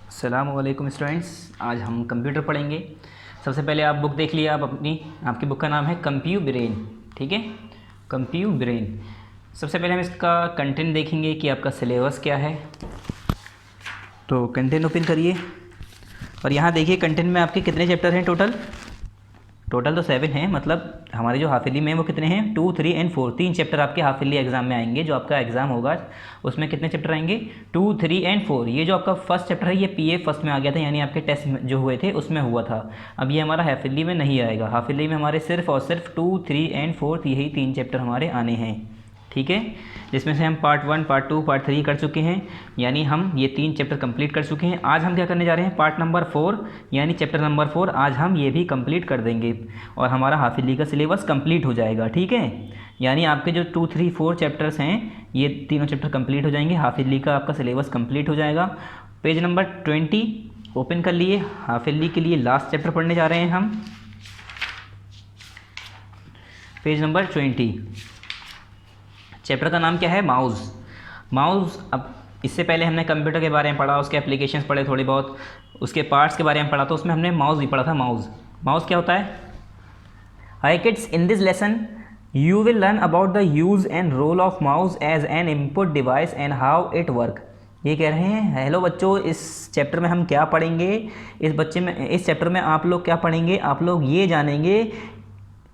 अस्सलामुअलैकुम स्टूडेंट्स, आज हम कंप्यूटर पढ़ेंगे। सबसे पहले आप बुक देख लिया, आप आपकी बुक का नाम है कंप्यू ब्रेन। ठीक है, कंप्यू ब्रेन। सबसे पहले हम इसका कंटेंट देखेंगे कि आपका सिलेबस क्या है। तो कंटेंट ओपन करिए और यहाँ देखिए कंटेंट में आपके कितने चैप्टर हैं टोटल तो 7 हैं। मतलब हमारे जो हाफ ईयरली में वो कितने हैं 2, 3 एंड 4, 3 चैप्टर आपके हाफ ईयरली एग्जाम में आएंगे। जो आपका एग्जाम होगा उसमें कितने चैप्टर आएंगे 2, 3 एंड 4। ये जो आपका फर्स्ट चैप्टर है ये पीए फर्स्ट में आ गया था, यानी आपके टेस्ट जो हुए थे उसमें हुआ था। अब ये हमारा हाफ ईयरली में नहीं आएगा। हाफ ईयरली में हमारे सिर्फ और सिर्फ 2, 3 एंड 4 यही 3 चैप्टर हमारे आने हैं। ठीक है, जिसमें से हम पार्ट 1, पार्ट 2, पार्ट 3 कर चुके हैं, यानी हम ये 3 चैप्टर कंप्लीट कर चुके हैं। आज हम क्या करने जा रहे हैं पार्ट नंबर 4 यानी चैप्टर नंबर 4 आज हम ये भी कंप्लीट कर देंगे और हमारा हाफ ईयरली का सिलेबस कंप्लीट हो जाएगा। ठीक है, यानी आपके जो 2, 3, 4 चैप्टर्स हैं ये तीनों चैप्टर कंप्लीट हो जाएंगे, हाफ ईयरली का आपका सिलेबस कंप्लीट हो जाएगा। पेज नंबर 20 ओपन कर लिए। हाफ ईयरली के लिए लास्ट चैप्टर पढ़ने जा रहे हैं हम। पेज नंबर 20, चैप्टर का नाम क्या है माउस। अब इससे पहले हमने कंप्यूटर के बारे में पढ़ा, उसके एप्लीकेशंस पढ़े थोड़ी बहुत, उसके पार्ट्स के बारे में पढ़ा, तो उसमें हमने माउस भी पढ़ा था। माउस क्या होता है। Hi kids, in this lesson you will learn about the use and role of mouse as an input device and how it work. ये कह रहे हैं हेलो बच्चों, इस चैप्टर में हम क्या पढ़ेंगे। इस चैप्टर में आप लोग क्या पढ़ेंगे, आप लोग ये जानेंगे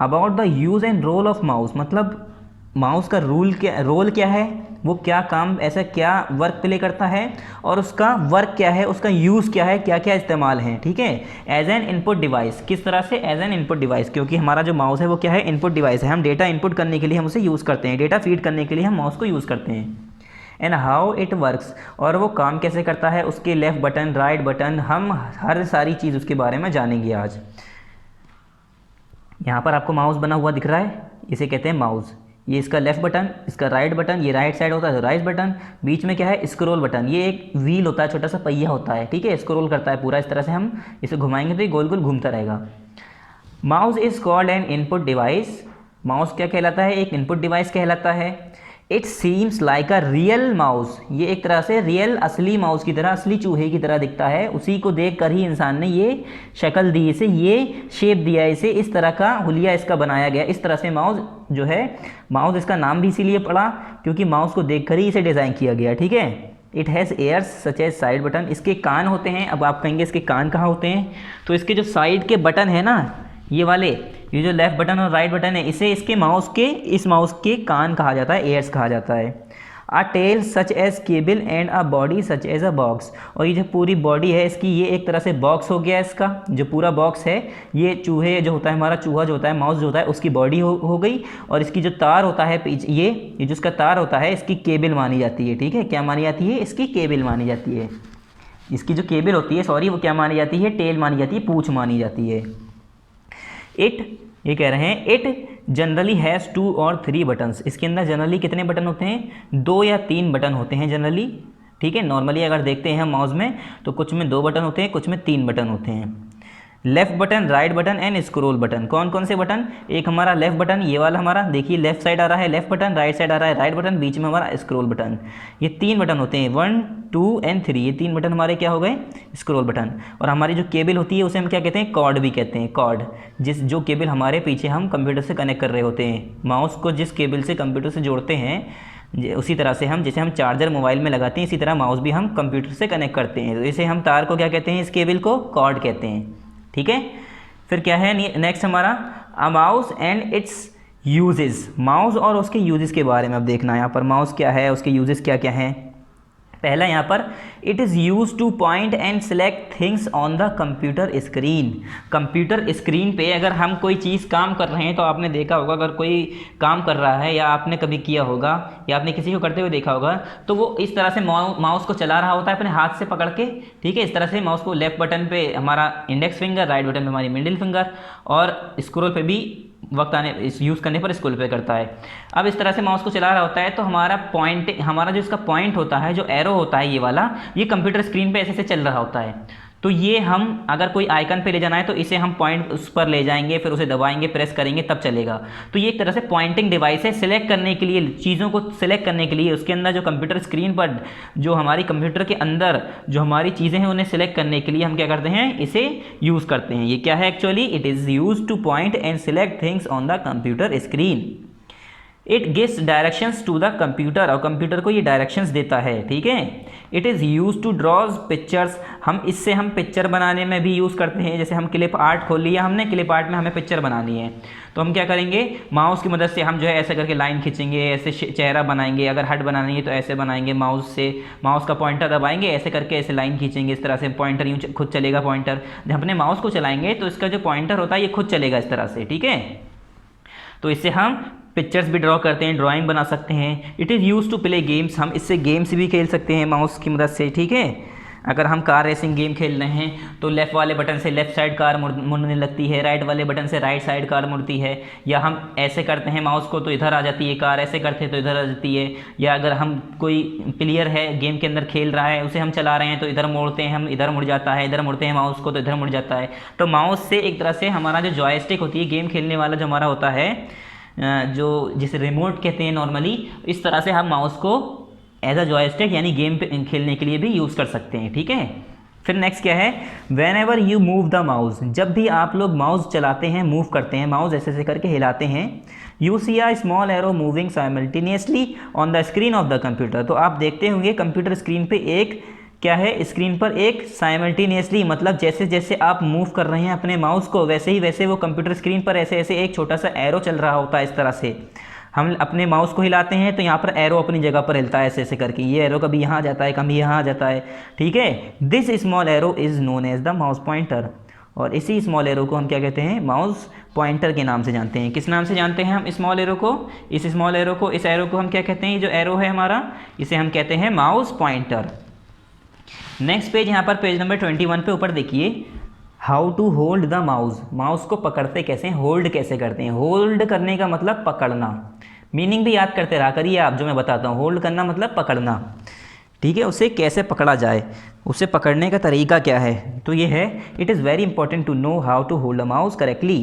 about the use and role of mouse, मतलब माउस का रोल क्या है, वो क्या काम ऐसा क्या वर्क प्ले करता है और उसका वर्क क्या है, उसका यूज़ क्या है, क्या क्या इस्तेमाल है। ठीक है, एज एन इनपुट डिवाइस, किस तरह से एज एन इनपुट डिवाइस, क्योंकि हमारा जो माउस है वो क्या है इनपुट डिवाइस है। हम डेटा इनपुट करने के लिए हम उसे यूज़ करते हैं, डेटा फीड करने के लिए हम माउस को यूज़ करते हैं। एंड हाउ इट वर्क्स, और वो काम कैसे करता है, उसके लेफ़्ट बटन राइट बटन, हम हर सारी चीज़ उसके बारे में जानेंगे आज। यहाँ पर आपको माउस बना हुआ दिख रहा है, इसे कहते हैं माउस। ये इसका लेफ़्ट बटन, इसका राइट बटन, ये राइट साइड होता है तो राइट बटन, बीच में क्या है स्क्रॉल बटन, ये एक व्हील होता है, छोटा सा पहिया होता है। ठीक है, स्क्रॉल करता है पूरा, इस तरह से हम इसे घुमाएंगे तो ये गोल गोल घूमता रहेगा। Mouse is called an input device. Mouse क्या कहलाता है, एक इनपुट डिवाइस कहलाता है। It seems like a real mouse, ये एक तरह से रियल असली माउस की तरह, असली चूहे की तरह दिखता है। उसी को देख कर ही इंसान ने ये शक्ल दी, इसे ये शेप दिया, इसे इस तरह का हुलिया इसका बनाया गया। इस तरह से माउस जो है, माउस इसका नाम भी इसीलिए पड़ा क्योंकि माउस को देख कर ही इसे डिज़ाइन किया गया। ठीक है, it has ears such as side button, इसके कान होते हैं। अब आप कहेंगे इसके कान कहाँ होते हैं, तो इसके जो साइड के बटन है ना, ये वाले, ये जो लेफ़्ट बटन और राइट बटन है, इसे इस माउस के कान कहा जाता है, एयर्स कहा जाता है। A tail such as cable and a body such as a box, और ये जो पूरी बॉडी है इसकी, ये एक तरह से बॉक्स हो गया। इसका जो पूरा बॉक्स है, ये चूहे जो होता है, हमारा चूहा जो होता है, माउस जो होता है, उसकी बॉडी हो गई। और इसकी जो तार होता है ये जो इसका तार होता है, इसकी केबल मानी जाती है। ठीक है, क्या मानी जाती है, इसकी केबल मानी जाती है। इसकी जो केबल होती है, सॉरी, वो क्या मानी जाती है, टेल मानी जाती है, पूंछ मानी जाती है। ये कह रहे हैं इट जनरली हैज़ 2 और 3 बटन्स, इसके अंदर जनरली कितने बटन होते हैं, 2 या 3 बटन होते हैं जनरली। ठीक है, नॉर्मली अगर देखते हैं हम माउस में तो कुछ में 2 बटन होते हैं, कुछ में 3 बटन होते हैं। Left button right button and scroll button, कौन कौन से बटन, एक हमारा लेफ़्ट बटन, ये वाला हमारा देखिए लेफ़्ट साइड आ रहा है लेफ़्ट बटन, राइट साइड आ रहा है राइट बटन, बीच में हमारा स्क्रॉल बटन। ये 3 बटन होते हैं, 1, 2 एंड 3, ये 3 बटन हमारे क्या हो गए स्क्रॉल बटन। और हमारी जो केबल होती है उसे हम क्या कहते हैं, कॉर्ड भी कहते हैं। कॉर्ड, जो केबल हमारे पीछे हम कंप्यूटर से कनेक्ट कर रहे होते हैं, माउस को जिस केबल से कंप्यूटर से जोड़ते हैं, उसी तरह से हम, जैसे हम चार्जर मोबाइल में लगाते हैं, इसी तरह माउस भी हम कंप्यूटर से कनेक्ट करते हैं। तो इसे हम तार को क्या कहते हैं, इस केबल को कॉर्ड कहते हैं। ठीक है, फिर क्या है नेक्स्ट हमारा a mouse and it's uses, mouse और उसके यूजेस के बारे में अब देखना है। यहाँ पर माउस क्या है, उसके यूजेस क्या क्या हैं। पहला यहाँ पर it is use to point and select things on the computer screen. Computer screen पे अगर हम कोई चीज़ काम कर रहे हैं, तो आपने देखा होगा अगर कोई काम कर रहा है, या आपने कभी किया होगा, या आपने किसी को करते हुए देखा होगा, तो वो इस तरह से माउस को चला रहा होता है अपने हाथ से पकड़ के। ठीक है, इस तरह से माउस को लेफ्ट बटन पे हमारा इंडेक्स फिंगर, राइट बटन पे हमारी मिडिल फिंगर, और स्क्रॉल पे भी वक्त आने इस यूज़ करने पर स्क्रॉल पे करता है। अब इस तरह से माउस को चला रहा होता है, तो हमारा जो इसका पॉइंट होता है, जो एरो होता है ये वाला, ये कंप्यूटर स्क्रीन पे ऐसे से चल रहा होता है। तो ये हम अगर कोई आइकन पे ले जाना है तो इसे हम पॉइंट उस पर ले जाएंगे, फिर उसे दबाएंगे, प्रेस करेंगे, तब चलेगा। तो ये एक तरह से पॉइंटिंग डिवाइस है, सिलेक्ट करने के लिए, चीज़ों को सिलेक्ट करने के लिए। उसके अंदर जो कंप्यूटर स्क्रीन पर, जो हमारी कंप्यूटर के अंदर जो हमारी चीज़ें हैं उन्हें सिलेक्ट करने के लिए हम क्या करते हैं, इसे यूज़ करते हैं। ये क्या है actually, it is use to point and select things on the computer screen. It gives directions to the computer, और कंप्यूटर को ये डायरेक्शंस देता है, ठीक है। It is use to draws pictures, इससे हम पिक्चर बनाने में भी यूज़ करते हैं। जैसे हम क्लिप आर्ट खोल लिया हमने, क्लिप आर्ट में हमें पिक्चर बनानी है तो हम क्या करेंगे, माउस की मदद से हम जो है ऐसे करके लाइन खींचेंगे, ऐसे चेहरा बनाएंगे। अगर हट बनानी है तो ऐसे बनाएंगे, माउस से, माउस का पॉइंटर दबाएंगे, ऐसे करके ऐसे लाइन खींचेंगे, इस तरह से पॉइंटर यूँ खुद चलेगा पॉइंटर। जब अपने माउस को चलाएंगे तो इसका जो पॉइंटर होता है ये खुद चलेगा इस तरह से, ठीक है। तो इससे हम पिक्चर्स भी ड्रॉ करते हैं, ड्राइंग बना सकते हैं। It is use to play games, हम इससे गेम्स भी खेल सकते हैं माउस की मदद से, ठीक है। अगर हम कार रेसिंग गेम खेल रहे हैं तो लेफ़्ट वाले बटन से लेफ़्ट साइड कार मुड़ने लगती है, राइट वाले बटन से राइट साइड कार मुड़ती है। या हम ऐसे करते हैं माउस को तो इधर आ जाती है कार, ऐसे करते हैं तो इधर आ जाती है। या अगर हम कोई प्लेयर है गेम के अंदर खेल रहा है, उसे हम चला रहे हैं तो इधर मोड़ते हैं हम, इधर मुड़ जाता है, इधर मुड़ते हैं माउस को तो इधर मुड़ जाता है। तो माउस से एक तरह से हमारा जो जॉयस्टिक होती है, गेम खेलने वाला जो हमारा होता है, जो जिसे रिमोट कहते हैं नॉर्मली, इस तरह से हम माउस को एज अ जॉयस्टिक यानी गेम पे खेलने के लिए भी यूज़ कर सकते हैं, ठीक है। फिर नेक्स्ट क्या है, when ever you move the mouse, जब भी आप लोग माउस चलाते हैं, मूव करते हैं, माउस ऐसे ऐसे करके हिलाते हैं, you see a small arrow moving simultaneously on the screen of the computer. तो आप देखते होंगे कंप्यूटर स्क्रीन पे एक क्या है, स्क्रीन पर एक साइमल्टेनियसली, मतलब जैसे जैसे आप मूव कर रहे हैं अपने माउस को, वैसे ही वैसे वो कंप्यूटर स्क्रीन पर ऐसे ऐसे एक छोटा सा एरो चल रहा होता है। इस तरह से हम अपने माउस को हिलाते हैं तो यहाँ पर एरो अपनी जगह पर हिलता है ऐसे ऐसे करके। ये एरो कभी यहाँ जाता है, कभी यहाँ आ जाता है, ठीक है। This small arrow is known as the mouse pointer, और इसी स्मॉल एरो को हम क्या कहते हैं, माउस पॉइंटर के नाम से जानते हैं। किस नाम से जानते हैं हम स्मॉल एरो को, इस स्मॉल एरो को, इस एरो को हम क्या कहते हैं, ये जो एरो है हमारा, इसे हम कहते हैं माउस पॉइंटर। नेक्स्ट पेज, यहाँ पर पेज नंबर 21 पे ऊपर देखिए, how to hold the mouse, mouse को पकड़ते कैसे हैं, होल्ड कैसे करते हैं। होल्ड करने का मतलब पकड़ना, मीनिंग भी याद करते रहा करिए आप, जो मैं बताता हूँ। होल्ड करना मतलब पकड़ना, ठीक है। उसे कैसे पकड़ा जाए, उसे पकड़ने का तरीका क्या है, तो ये है, it is very important to know how to hold a mouse correctly.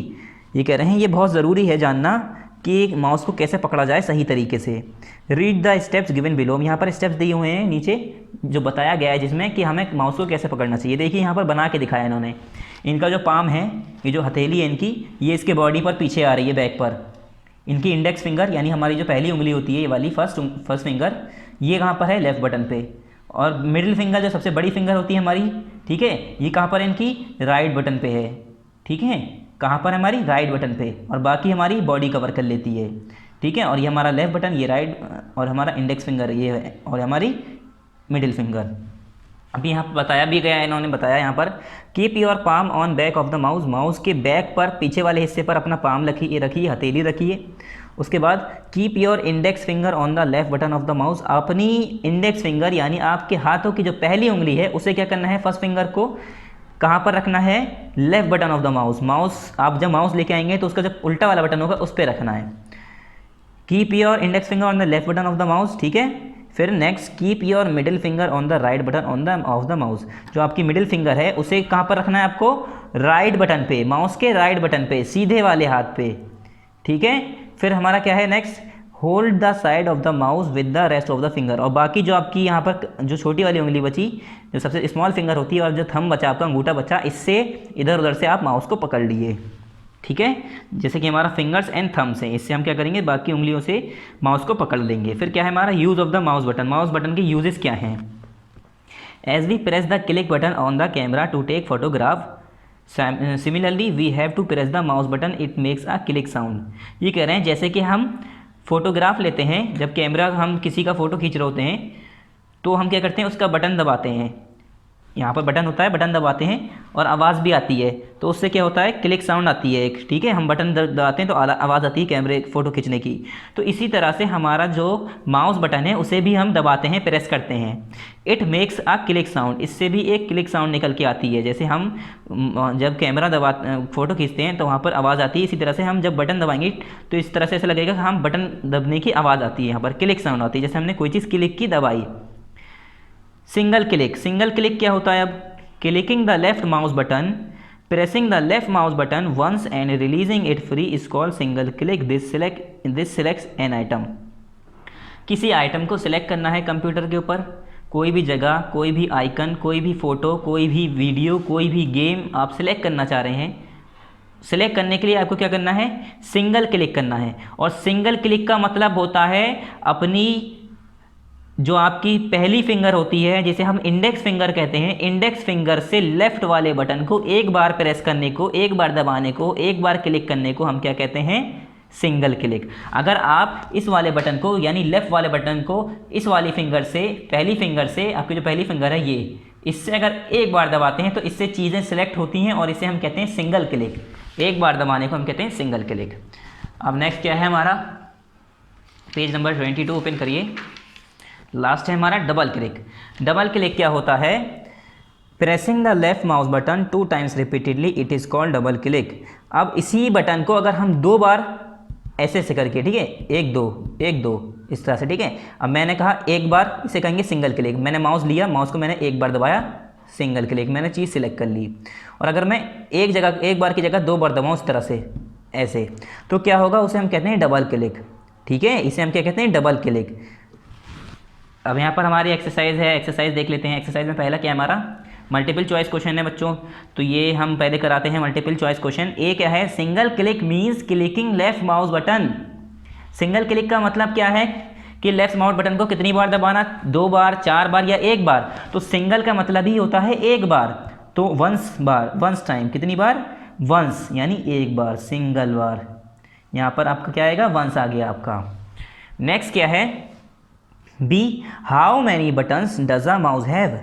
ये कह रहे हैं ये बहुत ज़रूरी है जानना कि एक माउस को कैसे पकड़ा जाए सही तरीके से। Read the steps given below, यहाँ पर स्टेप्स दिए हुए हैं नीचे जो बताया गया है, जिसमें कि हमें माउस को कैसे पकड़ना चाहिए। देखिए यहाँ पर बना के दिखाया इन्होंने। इनका जो पाम है, ये जो हथेली है इनकी, ये इसके बॉडी पर पीछे आ रही है, बैक पर। इनकी इंडेक्स फिंगर यानी हमारी जो पहली उंगली होती है, ये वाली फर्स्ट फिंगर, ये कहाँ पर है, लेफ्ट बटन पे। और मिडिल फिंगर जो सबसे बड़ी फिंगर होती है हमारी, ठीक है, ये कहाँ पर है, इनकी राइट बटन पे है, ठीक है। कहाँ पर है, हमारी राइट बटन पे, और बाकी हमारी बॉडी कवर कर लेती है, ठीक है। और ये हमारा लेफ्ट बटन, ये राइट, और हमारा इंडेक्स फिंगर ये है, और हमारी मिडिल फिंगर। अभी यहाँ पर बताया भी गया है, इन्होंने बताया यहाँ पर, keep your palm on back of the mouse, mouse के बैक पर, पीछे वाले हिस्से पर अपना पाम रखिए, हथेली रखिए। उसके बाद keep your index finger on the left button of the mouse, अपनी इंडेक्स फिंगर यानी आपके हाथों की जो पहली उंगली है उसे क्या करना है, फर्स्ट फिंगर को कहाँ पर रखना है, left button of the mouse. Mouse आप जब माउस लेके आएंगे तो उसका जब उल्टा वाला बटन होगा उस पर रखना है। Keep your index finger on the left button of the mouse, ठीक है। फिर next, keep your middle finger on the right button of the mouse, जो आपकी मिडिल फिंगर है उसे कहाँ पर रखना है आपको, राइट बटन पे, माउस के राइट बटन पे, सीधे वाले हाथ पे, ठीक है। फिर हमारा क्या है next, hold the side of the mouse with the rest of the finger, और बाकी जो आपकी यहाँ पर जो छोटी वाली उंगली बची, जो सबसे स्मॉल फिंगर होती है, और जो थंब बचा आपका, अंगूठा बचा, इससे इधर उधर से आप माउस को पकड़ लिए, ठीक है। जैसे कि हमारा फिंगर्स एंड थम्स हैं, इससे हम क्या करेंगे, बाकी उंगलियों से माउस को पकड़ लेंगे। फिर क्या है हमारा use of the mouse button, mouse button के यूजेस क्या हैं। As we press the click button on the camera to take photograph, similarly we have to press the mouse button, it makes a click sound. ये कह रहे हैं जैसे कि हम फोटोग्राफ लेते हैं, जब कैमरा हम किसी का फ़ोटो खींच रहे होते हैं तो हम क्या करते हैं, उसका बटन दबाते हैं, यहाँ पर बटन होता है, बटन दबाते हैं और आवाज़ भी आती है, तो उससे क्या होता है, क्लिक साउंड आती है एक, ठीक है। हम बटन दबाते हैं तो आवाज़ आती है कैमरे फ़ोटो खींचने की। तो इसी तरह से हमारा जो माउस बटन है उसे भी हम दबाते हैं, प्रेस करते हैं। It makes a click sound, इससे भी एक क्लिक साउंड निकल के आती है। जैसे हम जब कैमरा फ़ोटो खींचते हैं तो वहाँ पर आवाज़ आती है, इसी तरह से हम जब बटन दबाएंगे तो इस तरह से ऐसा लगेगा कि हम बटन दबने की आवाज़ आती है, यहाँ पर क्लिक साउंड आती है, जैसे हमने कोई चीज़ क्लिक की, दबाई। सिंगल क्लिक, सिंगल क्लिक क्या होता है, अब clicking the left mouse button, pressing the left mouse button once and releasing it free is called single click. This selects an item. किसी आइटम को सिलेक्ट करना है कंप्यूटर के ऊपर, कोई भी जगह, कोई भी आइकन, कोई भी फ़ोटो, कोई भी वीडियो, कोई भी गेम आप सिलेक्ट करना चाह रहे हैं। सिलेक्ट करने के लिए आपको क्या करना है, सिंगल क्लिक करना है। और सिंगल क्लिक का मतलब होता है अपनी जो आपकी पहली फिंगर होती है, जिसे हम इंडेक्स फिंगर कहते हैं, इंडेक्स फिंगर से लेफ्ट वाले बटन को एक बार प्रेस करने को, एक बार दबाने को, एक बार क्लिक करने को हम क्या कहते हैं, सिंगल क्लिक। अगर आप इस वाले बटन को यानी लेफ्ट वाले बटन को इस वाली फिंगर से, पहली फिंगर से, आपकी जो पहली फिंगर है ये, इससे अगर एक बार दबाते हैं तो इससे चीज़ें सिलेक्ट होती हैं और इसे हम कहते हैं सिंगल क्लिक। एक बार दबाने को हम कहते हैं सिंगल क्लिक। अब नेक्स्ट क्या है हमारा, पेज नंबर 22 ओपन करिए। लास्ट है हमारा डबल क्लिक। डबल क्लिक क्या होता है, pressing the left mouse button 2 times repeatedly it is called double click. अब इसी बटन को अगर हम 2 बार ऐसे से करके, ठीक है, 1 2 1 2 इस तरह से, ठीक है। अब मैंने कहा एक बार, इसे कहेंगे सिंगल क्लिक। मैंने माउस लिया, माउस को मैंने एक बार दबाया, सिंगल क्लिक, मैंने चीज़ सिलेक्ट कर ली। और अगर मैं एक बार की जगह 2 बार दबाऊँ इस तरह से ऐसे, तो क्या होगा, उसे हम कहते हैं डबल क्लिक, ठीक है। इसे हम क्या कहते हैं, डबल क्लिक। अब यहाँ पर हमारी एक्सरसाइज है, एक्सरसाइज देख लेते हैं। एक्सरसाइज में पहला क्या है हमारा, मल्टीपल चॉइस क्वेश्चन है बच्चों, तो ये हम पहले कराते हैं मल्टीपल चॉइस क्वेश्चन। ए क्या है, single click means clicking left mouse button. Single click का मतलब क्या है कि लेफ्ट माउस बटन को कितनी बार दबाना, 2 बार, 4 बार या 1 बार। तो सिंगल का मतलब ही होता है 1 बार, तो वंस टाइम, कितनी बार, वंस यानी 1 बार, सिंगल बार। यहाँ पर आपका क्या आएगा, वंस आ गया आपका। नेक्स्ट क्या है, B, how many buttons does a mouse have.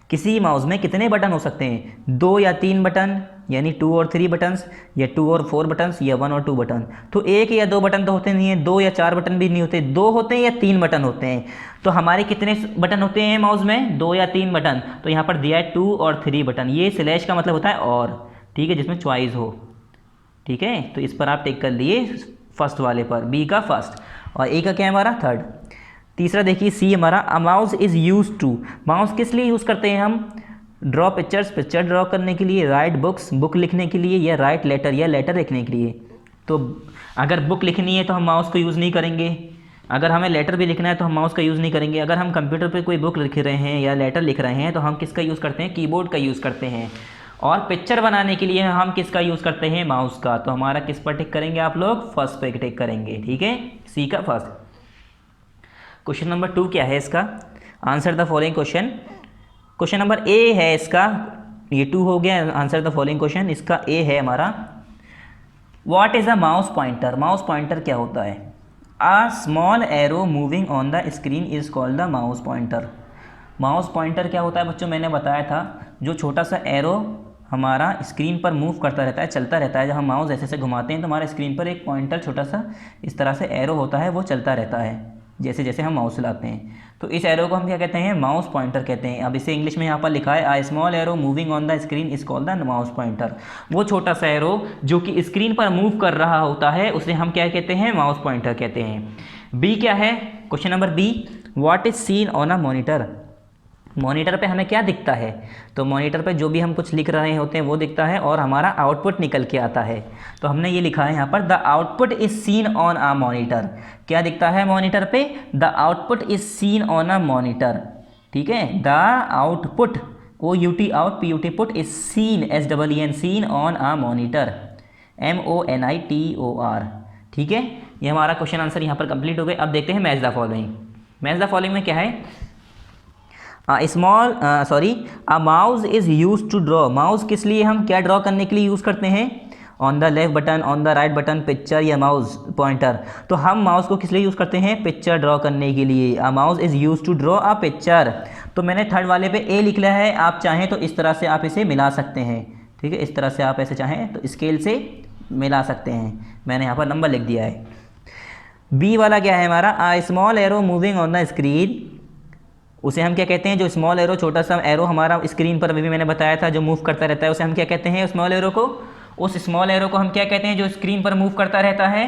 किसी माउस में कितने बटन हो सकते हैं, 2 या 3 बटन यानी 2 और 3 बटन्स, या 2 और 4 बटन्स, या 1 और 2 बटन। तो 1 या 2 बटन तो होते नहीं है, 2 या 4 बटन भी नहीं होते, 2 होते हैं या 3 बटन होते हैं। तो हमारे कितने बटन होते हैं माउस में, 2 या 3 बटन। तो यहाँ पर दिया है 2 और 3 बटन। ये स्लैश का मतलब होता है और, ठीक है, जिसमें चॉइस हो, ठीक है। तो इस पर आप टिक कर लिए फर्स्ट वाले पर, बी का फर्स्ट, और ए का क्या है हमारा थर्ड। तीसरा देखिए सी हमारा, a mouse is use to. Mouse किस लिए यूज़ करते हैं हम, ड्रॉ पिक्चर्स, पिक्चर ड्रॉ करने के लिए, राइट बुक्स, बुक लिखने के लिए, या राइट लेटर, या लेटर लिखने के लिए। तो अगर बुक लिखनी है तो हम माउस को यूज़ नहीं करेंगे, अगर हमें लेटर भी लिखना है तो हम माउस का यूज़ नहीं करेंगे। अगर हम कंप्यूटर पे कोई बुक लिख रहे हैं या लेटर लिख रहे हैं तो हम किसका यूज़ करते हैं, कीबोर्ड का यूज़ करते हैं। और पिक्चर बनाने के लिए हम किसका यूज़ करते हैं, माउस का। तो हमारा किस पर टिक करेंगे आप लोग, फर्स्ट पे टिक करेंगे, ठीक है, सी का फर्स्ट। क्वेश्चन नंबर 2 क्या है इसका, answer the following question. Question number A है इसका, ये 2 हो गया, आंसर द फॉलोइंग क्वेश्चन। इसका ए है हमारा, what is a mouse pointer. Mouse pointer क्या होता है, a small arrow moving on the screen is called the mouse pointer. Mouse pointer क्या होता है बच्चों, मैंने बताया था, जो छोटा सा एरो हमारा स्क्रीन पर मूव करता रहता है, चलता रहता है। जब हम माउस ऐसे से घुमाते हैं तो हमारे स्क्रीन पर एक पॉइंटर छोटा सा इस तरह से एरो होता है, वो चलता रहता है जैसे जैसे हम माउस चलाते हैं। तो इस एरो को हम क्या कहते हैं, माउस पॉइंटर कहते हैं। अब इसे इंग्लिश में यहाँ पर लिखा है, a small arrow moving on the screen is called the mouse pointer. वो छोटा सा एरो जो कि स्क्रीन पर मूव कर रहा होता है उसे हम क्या कहते हैं, माउस पॉइंटर कहते हैं। बी क्या है, question number B, what is seen on a monitor. Monitor पे हमें क्या दिखता है, तो मॉनिटर पे जो भी हम कुछ लिख रहे होते हैं वो दिखता है और हमारा आउटपुट निकल के आता है। तो हमने ये लिखा है यहाँ पर, the output is seen on a monitor. क्या दिखता है मॉनिटर पे, the output is seen on a monitor, ठीक है। The output, OUT out, PUT put, is seen, SEEN seen on a monitor, MONITOR, ठीक है। ये हमारा क्वेश्चन आंसर यहाँ पर कंप्लीट हो गए। अब देखते हैं match the following. Match the following में क्या है, a mouse is use to draw. माउस किस लिए हम क्या ड्रॉ करने के लिए यूज़ करते हैं, on the left button, on the right button, picture या माउस पॉइंटर। तो हम माउस को किस लिए यूज़ करते हैं, पिक्चर ड्रॉ करने के लिए। A mouse is use to draw a picture. तो मैंने थर्ड वाले पे ए लिख लिया है, आप चाहें तो इस तरह से आप इसे मिला सकते हैं, ठीक है। इस तरह से आप ऐसे चाहें तो स्केल से मिला सकते हैं, मैंने यहाँ पर नंबर लिख दिया है। बी वाला क्या है हमारा, a small arrow moving on the screen, उसे हम क्या कहते हैं, जो स्मॉल एरो, छोटा सा एरो हमारा स्क्रीन पर अभी भी मैंने बताया था जो मूव करता रहता है, उसे हम क्या कहते हैं, स्मॉल एरो को। उस स्मॉल एरो को हम क्या कहते हैं जो स्क्रीन पर मूव करता रहता है,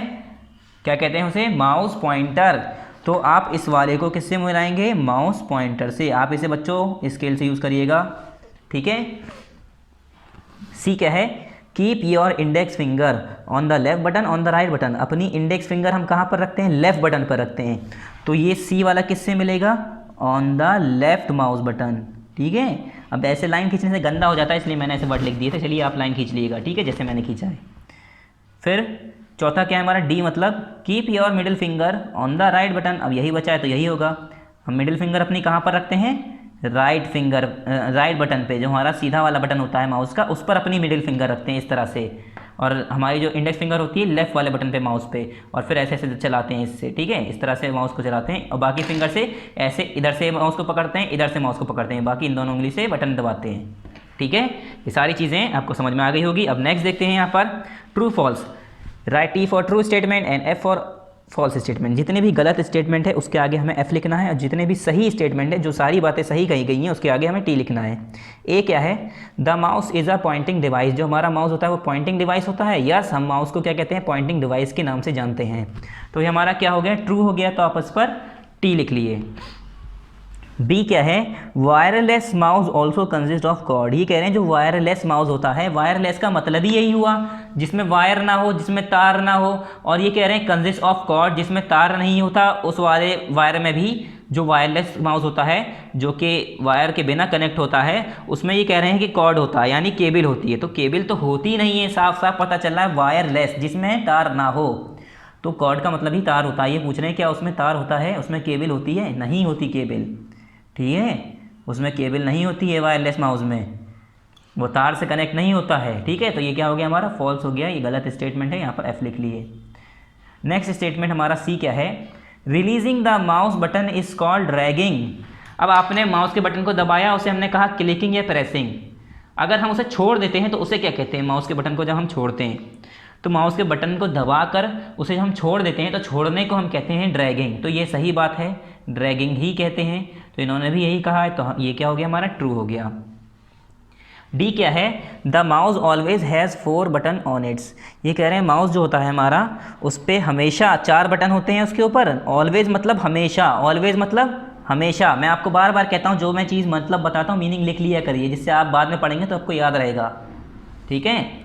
क्या कहते हैं उसे, माउस पॉइंटर। तो आप इस वाले को किससे मिलाएंगे, माउस पॉइंटर से। आप इसे बच्चों स्केल से यूज़ करिएगा, ठीक है। सी क्या है, keep your index finger on the left button on the right button. अपनी इंडेक्स फिंगर हम कहाँ पर रखते हैं, लेफ्ट बटन पर रखते हैं। तो ये सी वाला किससे मिलेगा, on the left mouse button, ठीक है। अब ऐसे लाइन खींचने से गंदा हो जाता है, इसलिए मैंने ऐसे वर्ड लिख दिए थे। चलिए आप लाइन खींच लीजिएगा, ठीक है, जैसे मैंने खींचा है। फिर चौथा क्या है हमारा, डी मतलब keep your middle finger on the right button. अब यही बचा है तो यही होगा। हम मिडिल फिंगर अपनी कहाँ पर रखते हैं, राइट फिंगर, राइट बटन पे, जो हमारा सीधा वाला बटन होता है माउस का, उस पर अपनी मिडिल फिंगर रखते हैं इस तरह से। और हमारी जो इंडेक्स फिंगर होती है लेफ्ट वाले बटन पे माउस पे, और फिर ऐसे ऐसे चलाते हैं इससे, ठीक है, इस तरह से माउस को चलाते हैं। और बाकी फिंगर से ऐसे इधर से माउस को पकड़ते हैं, इधर से माउस को पकड़ते हैं, बाकी इन दोनों उंगली से बटन दबाते हैं, ठीक है। ये सारी चीज़ें आपको समझ में आ गई होगी। अब नेक्स्ट देखते हैं यहाँ पर true false. Right T for true statement and F for false statement. जितने भी गलत स्टेटमेंट है उसके आगे हमें एफ लिखना है, और जितने भी सही स्टेटमेंट है, जो सारी बातें सही कही गई हैं, उसके आगे हमें टी लिखना है। ए क्या है, the mouse is a pointing device. जो हमारा माउस होता है वो पॉइंटिंग डिवाइस होता है। यस, हम माउस को क्या कहते हैं, पॉइंटिंग डिवाइस के नाम से जानते हैं। तो ये हमारा क्या हो गया, ट्रू हो गया, तो आप इस पर टी लिख लिए। बी क्या है, wireless mouse also consist of cord. ये कह रहे हैं जो वायरलेस माउस होता है, वायरलेस का मतलब ही यही हुआ जिसमें वायर ना हो, जिसमें तार ना हो। और ये कह रहे हैं कंसिस्ट ऑफ कॉर्ड, जिसमें तार नहीं होता, उस वाले वायर में भी जो वायरलेस माउस होता है, जो कि वायर के बिना कनेक्ट होता है, उसमें ये कह रहे हैं कि कॉर्ड होता है, यानी केबल होती है। तो केबल तो होती नहीं है, साफ साफ पता चल रहा है वायरलेस, जिसमें तार ना हो। तो कॉर्ड का मतलब ही तार होता है। ये पूछ रहे हैं क्या उसमें तार होता है, उसमें केबल होती है, नहीं होती केबल, ठीक है, उसमें केबल नहीं होती है वायरलेस माउस में, वो तार से कनेक्ट नहीं होता है, ठीक है। तो ये क्या हो गया हमारा, फॉल्स हो गया, ये गलत स्टेटमेंट है, यहाँ पर एफ लिख लिए। नेक्स्ट स्टेटमेंट हमारा सी क्या है, releasing the mouse button is called dragging. अब आपने माउस के बटन को दबाया, उसे हमने कहा क्लिकिंग या प्रेसिंग। अगर हम उसे छोड़ देते हैं तो उसे क्या कहते हैं, माउस के बटन को जब हम छोड़ते हैं, तो माउस के बटन को दबाकर उसे हम छोड़ देते हैं, तो छोड़ने को हम कहते हैं ड्रैगिंग। तो ये सही बात है, ड्रैगिंग ही कहते हैं। तो इन्होंने भी यही कहा है, तो ये क्या हो गया हमारा, ट्रू हो गया। डी क्या है, the mouse always has 4 button on it's. ये कह रहे हैं माउस जो होता है हमारा, उस पर हमेशा 4 बटन होते हैं उसके ऊपर। ऑलवेज मतलब हमेशा, ऑलवेज मतलब हमेशा। मैं आपको बार बार कहता हूँ, जो मैं चीज़ मतलब बताता हूँ मीनिंग लिख लिया करिए, जिससे आप बाद में पढ़ेंगे तो आपको याद रहेगा, ठीक है।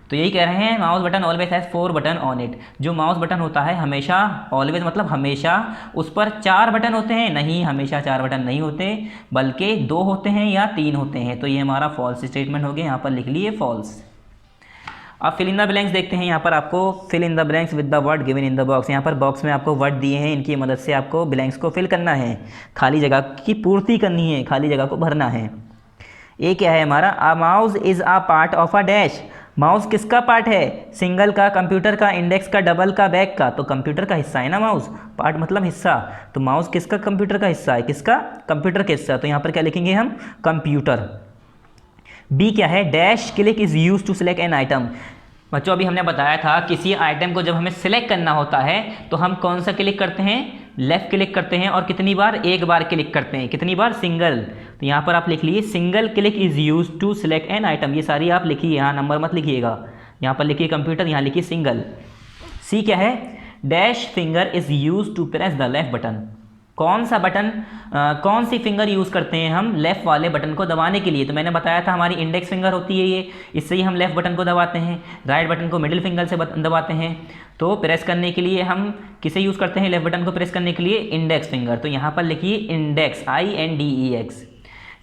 तो यही कह रहे हैं, mouse button always has 4 button on it. जो माउस बटन होता है हमेशा, ऑलवेज मतलब हमेशा, उस पर 4 बटन होते हैं। नहीं, हमेशा 4 बटन नहीं होते, बल्कि 2 होते हैं या 3 होते हैं। तो ये हमारा फॉल्स स्टेटमेंट हो गया, यहाँ पर लिख लिए फॉल्स। अब फिल इन द ब्लैंक्स देखते हैं। यहाँ पर आपको fill in the blanks with the word given in the box. यहाँ पर बॉक्स में आपको वर्ड दिए हैं, इनकी मदद से आपको ब्लैंक्स को फिल करना है, खाली जगह की पूर्ति करनी है, खाली जगह को भरना है। ये क्या है हमारा, a mouse is a part of a dash. Mouse किसका पार्ट है, सिंगल का, कंप्यूटर का, इंडेक्स का, डबल का, बैक का। तो कंप्यूटर का हिस्सा है ना माउस, पार्ट मतलब हिस्सा। तो माउस किसका, कंप्यूटर का हिस्सा है, किसका, कंप्यूटर का हिस्सा। तो यहाँ पर क्या लिखेंगे हम, कंप्यूटर। बी क्या है, dash click is use to select an item. बच्चों अभी हमने बताया था, किसी आइटम को जब हमें सिलेक्ट करना होता है तो हम कौन सा क्लिक करते हैं, लेफ़्ट क्लिक करते हैं। और कितनी बार, एक बार क्लिक करते हैं। कितनी बार, सिंगल। तो यहाँ पर आप लिख लिए single click is use to select an item. ये सारी आप लिखिए, यहाँ नंबर मत लिखिएगा, यहाँ पर लिखिए कंप्यूटर, यहाँ लिखिए सिंगल। सी क्या है, dash finger is use to press the left button. कौन सा बटन, कौन सी फिंगर यूज़ करते हैं हम लेफ़्ट वाले बटन को दबाने के लिए। तो मैंने बताया था हमारी इंडेक्स फिंगर होती है ये, इससे ही हम लेफ़्ट बटन को दबाते हैं। राइट बटन को मिडिल फिंगर से दबाते हैं। तो प्रेस करने के लिए हम किसे यूज़ करते हैं, लेफ़्ट बटन को प्रेस करने के लिए इंडेक्स फिंगर। तो यहाँ पर लिखिए इंडेक्स, INDEX।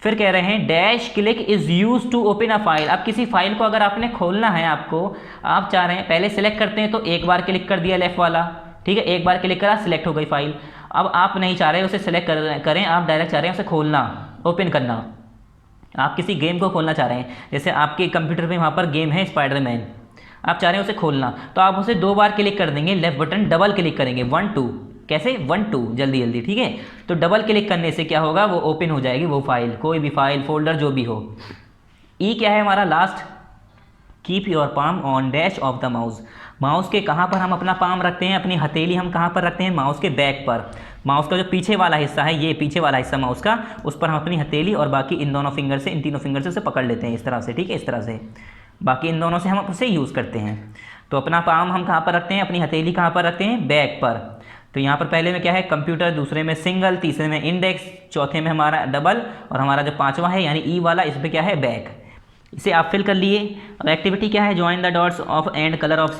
फिर कह रहे हैं dash click is use to open a file. अब किसी फाइल को अगर आपने खोलना है, आपको, आप चाह रहे हैं, पहले सेलेक्ट करते हैं तो एक बार क्लिक कर दिया लेफ़्ट वाला, ठीक है, एक बार क्लिक करा, सिलेक्ट हो गई फाइल। अब आप नहीं चाह रहे उसे सेलेक्ट करें, आप डायरेक्ट चाह रहे हैं उसे खोलना, ओपन करना। आप किसी गेम को खोलना चाह रहे हैं, जैसे आपके कंप्यूटर पे वहाँ पर गेम है स्पाइडरमैन, आप चाह रहे हैं उसे खोलना, तो आप उसे 2 बार क्लिक कर देंगे, लेफ्ट बटन डबल क्लिक करेंगे, 1 2, कैसे 1 2, जल्दी जल्दी, ठीक है। तो डबल क्लिक करने से क्या होगा, वो ओपन हो जाएगी वो फाइल, कोई भी फाइल, फोल्डर, जो भी हो। ई क्या है हमारा last, keep your palm on dash of the mouse. Mouse के कहाँ पर हम अपना पाम रखते हैं, अपनी हथेली हम कहाँ पर रखते हैं, माउस के बैक पर। माउस का जो पीछे वाला हिस्सा है, ये पीछे वाला हिस्सा माउस का, उस पर हम अपनी हथेली और बाकी इन दोनों फिंगर से, इन तीनों फिंगर से उसे पकड़ लेते हैं इस तरह से, ठीक है, इस तरह से। बाकी इन दोनों से हम उसे यूज़ करते हैं। तो अपना पाम हम कहाँ पर रखते हैं, अपनी हथेली कहाँ पर रखते हैं, बैक पर। तो यहाँ पर पहले में क्या है कंप्यूटर, दूसरे में सिंगल, तीसरे में इंडेक्स, चौथे में हमारा डबल, और हमारा जो पांचवा है यानी ई वाला, इस पर क्या है बैक। इसे आप फिल कर लिए। अब एक्टिविटी क्या है, join the dots of and colour of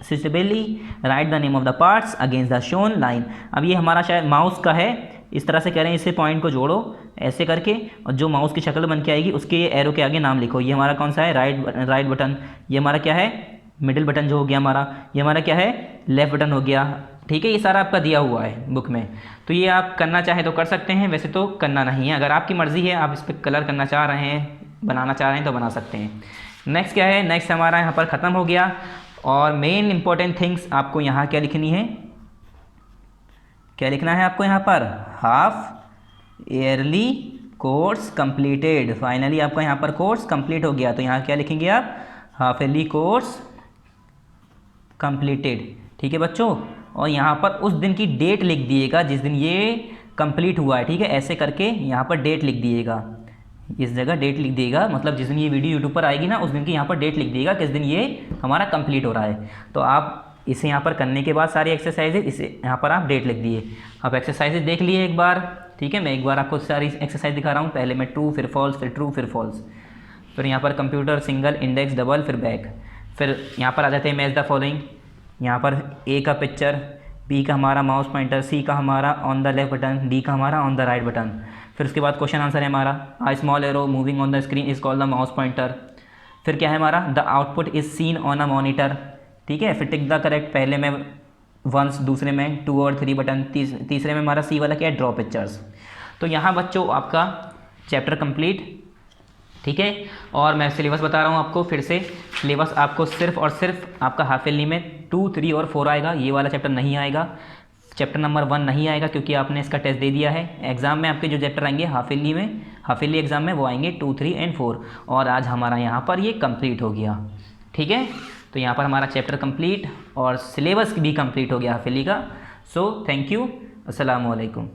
suitably, write the name of the parts against the shown line. अब ये हमारा शायद माउस का है, इस तरह से कह रहे हैं, इसे पॉइंट को जोड़ो ऐसे करके, और जो माउस की शक्ल बन के आएगी उसके एरो के आगे नाम लिखो। ये हमारा कौन सा है, राइट बटन। ये हमारा क्या है, मिडिल बटन जो हो गया हमारा। ये हमारा क्या है, लेफ्ट बटन हो गया। ठीक है, ये सारा आपका दिया हुआ है बुक में, तो ये आप करना चाहें तो कर सकते हैं, वैसे तो करना नहीं है। अगर आपकी मर्ज़ी है, आप इस पर कलर करना चाह रहे हैं, बनाना चाह रहे हैं तो बना सकते हैं। नेक्स्ट क्या है, नेक्स्ट हमारा यहाँ पर ख़त्म हो गया। और मेन इंपॉर्टेंट थिंग्स आपको यहाँ क्या लिखनी है, क्या लिखना है आपको यहाँ पर, half yearly course completed. Finally आपका यहाँ पर कोर्स कंप्लीट हो गया, तो यहाँ क्या लिखेंगे आप, हाफ ईयरली कोर्स कंप्लीटेड। ठीक है बच्चों, और यहाँ पर उस दिन की डेट लिख दिएगा जिस दिन ये कंप्लीट हुआ है। ठीक है, ऐसे करके यहाँ पर डेट लिख दिएगा, इस जगह डेट लिख देगा, मतलब जिस दिन ये वीडियो यूट्यूब पर आएगी ना, उस दिन की यहाँ पर डेट लिख देगा किस दिन ये हमारा कंप्लीट हो रहा है। तो आप इसे यहाँ पर करने के बाद सारी एक्सरसाइजेज, इसे यहाँ पर आप डेट लिख दिए। अब एक्सरसाइजेज देख लिए एक बार। ठीक है, मैं एक बार आपको सारी एक्सरसाइज दिखा रहा हूँ। पहले मैं ट्रू फिर फॉल्स, फिर ट्रू फिर फॉल्स, फिर यहाँ पर कंप्यूटर, सिंगल, इंडेक्स, डबल, फिर बैक। फिर यहाँ पर आ जाते हैं मैच द फॉलोइंग। यहाँ पर ए का पिक्चर, बी का हमारा माउस पॉइंटर, सी का हमारा on the left button, D का हमारा ऑन द राइट बटन। फिर उसके बाद क्वेश्चन आंसर है हमारा, a small arrow moving on the screen is called the mouse pointer. फिर क्या है हमारा, the output is seen on a monitor. ठीक है, फिर टिक द करेक्ट, पहले में वंस, दूसरे में 2 और 3 बटन, तीसरे में हमारा सी वाला क्या है, ड्रॉ पिक्चर्स। तो यहाँ बच्चों आपका चैप्टर कंप्लीट। ठीक है, और मैं सिलेबस बता रहा हूँ आपको फिर से। सिलेबस आपको सिर्फ और सिर्फ आपका हाफ ईयरली में 2, 3 और 4 आएगा। ये वाला चैप्टर नहीं आएगा, चैप्टर नंबर 1 नहीं आएगा, क्योंकि आपने इसका टेस्ट दे दिया है। एग्जाम में आपके जो चैप्टर आएंगे हाफ ईयरली में, हाफ ईयरली एग्जाम में, वो आएंगे 2, 3 एंड 4। और आज हमारा यहाँ पर ये कंप्लीट हो गया। ठीक है, तो यहाँ पर हमारा चैप्टर कंप्लीट और सिलेबस भी कंप्लीट हो गया हाफ ईयरली का। सो थैंक यू, अस्सलाम वालेकुम।